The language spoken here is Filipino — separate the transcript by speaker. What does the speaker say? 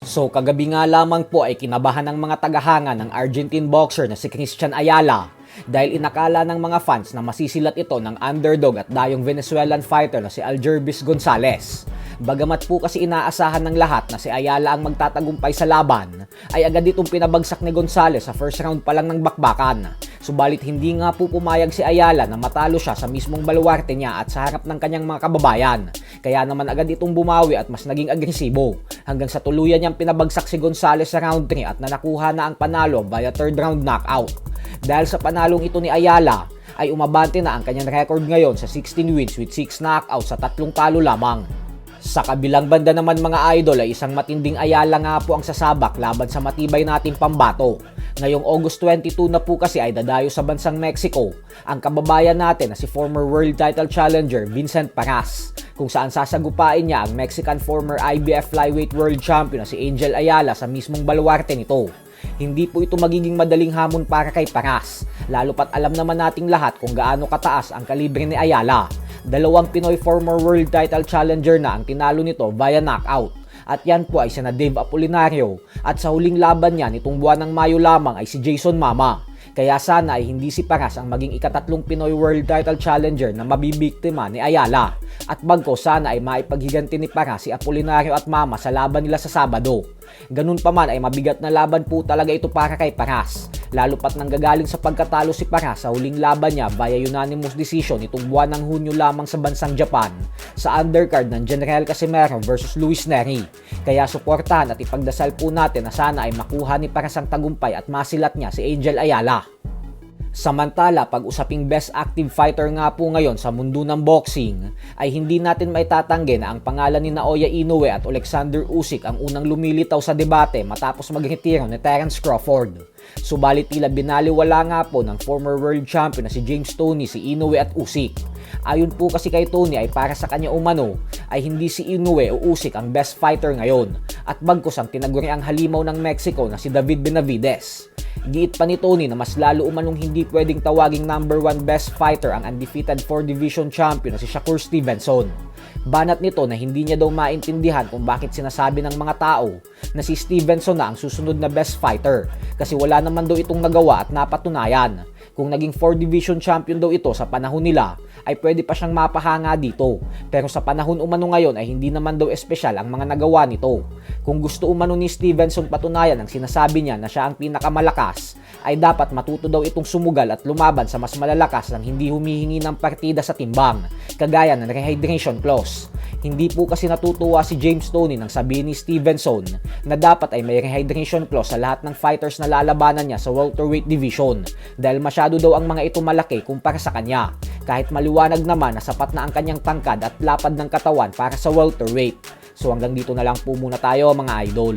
Speaker 1: So kagabi nga lamang po ay kinabahan ng mga tagahanga ng Argentine boxer na si Christian Ayala dahil inakala ng mga fans na masisilat ito ng underdog at dayong Venezuelan fighter na si Aljervis Gonzalez. Bagamat po kasi inaasahan ng lahat na si Ayala ang magtatagumpay sa laban, ay agad itong pinabagsak ni Gonzalez sa first round pa lang ng bakbakan. Subalit hindi nga po pumayag si Ayala na matalo siya sa mismong baluarte niya at sa harap ng kanyang mga kababayan. Kaya naman agad itong bumawi at mas naging agresibo hanggang sa tuluyan niyang pinabagsak si Gonzalez sa round 3 at nakuha na ang panalo via third round knockout. Dahil sa panalong ito ni Ayala, ay umabante na ang kanyang record ngayon sa 16 wins with 6 knockouts sa 3 talo lamang. Sa kabilang banda naman mga idol ay isang matinding Ayala nga po ang sasabak laban sa matibay nating pambato. Ngayong August 22 na po kasi ay dadayo sa bansang Mexico ang kababayan natin na si former world title challenger Vincent Paras, kung saan sasagupain niya ang Mexican former IBF flyweight world champion na si Angel Ayala sa mismong baluarte nito. Hindi po ito magiging madaling hamon para kay Paras, lalo pat alam naman nating lahat kung gaano kataas ang kalibre ni Ayala. Dalawang Pinoy former world title challenger na ang tinalo nito via knockout. At yan po ay sina Dave Apolinario at sa huling laban niya nitong buwan ng Mayo lamang ay si Jason Mama. Kaya sana ay hindi si Paras ang maging ikatatlong Pinoy world title challenger na mabibiktima ni Ayala. At bagko sana ay maipaghiganti ni Paras si Apolinario at Mama sa laban nila sa Sabado. Ganun pa man ay mabigat na laban po talaga ito para kay Paras. Lalo pat nanggagaling sa pagkatalo si Paras sa huling laban niya via unanimous decision itong buwan ng Hunyo lamang sa bansang Japan sa undercard ng General Casimero versus Luis Neri. Kaya suportahan at ipagdasal po natin na sana ay makuha ni Paras ang tagumpay at masilat niya si Angel Ayala. Samantala, pag-usaping best active fighter nga po ngayon sa mundo ng boxing, ay hindi natin maitatanggi na ang pangalan ni Naoya Inoue at Alexander Usyk ang unang lumilitaw sa debate matapos magretiro ni Terence Crawford. Subalit tila binaliwala nga po ng former world champion na si James Toney si Inoue at Usyk. Ayon po kasi kay Toney ay para sa kanya umano ay hindi si Inoue o Usyk ang best fighter ngayon at bagkus ang tinaguri ang halimaw ng Mexico na si David Benavides. Giit pa ni Toney na mas lalo umanong hindi pwedeng tawaging number 1 best fighter ang undefeated 4 division champion na si Shakur Stevenson. Banat nito na hindi niya daw maintindihan kung bakit sinasabi ng mga tao na si Stevenson na ang susunod na best fighter kasi wala naman daw itong nagawa at napatunayan. Kung naging 4 division champion daw ito sa panahon nila ay pwede pa siyang mapahanga dito. Pero sa panahon umano ngayon ay hindi naman daw espesyal ang mga nagawa nito. Kung gusto umano ni Stevenson patunayan ang sinasabi niya na siya ang pinakamalakas, ay dapat matuto daw itong sumugal at lumaban sa mas malalakas nang hindi humihingi ng partida sa timbang, kagaya ng rehydration clause. Hindi po kasi natutuwa si James Toney nang sabihin ni Stevenson na dapat ay may rehydration clause sa lahat ng fighters na lalabanan niya sa welterweight division dahil masyado daw ang mga ito malaki kumpara sa kanya, kahit maliwanag naman na sapat na ang kanyang tangkad at lapad ng katawan para sa welterweight. So hanggang dito na lang po muna tayo mga idol.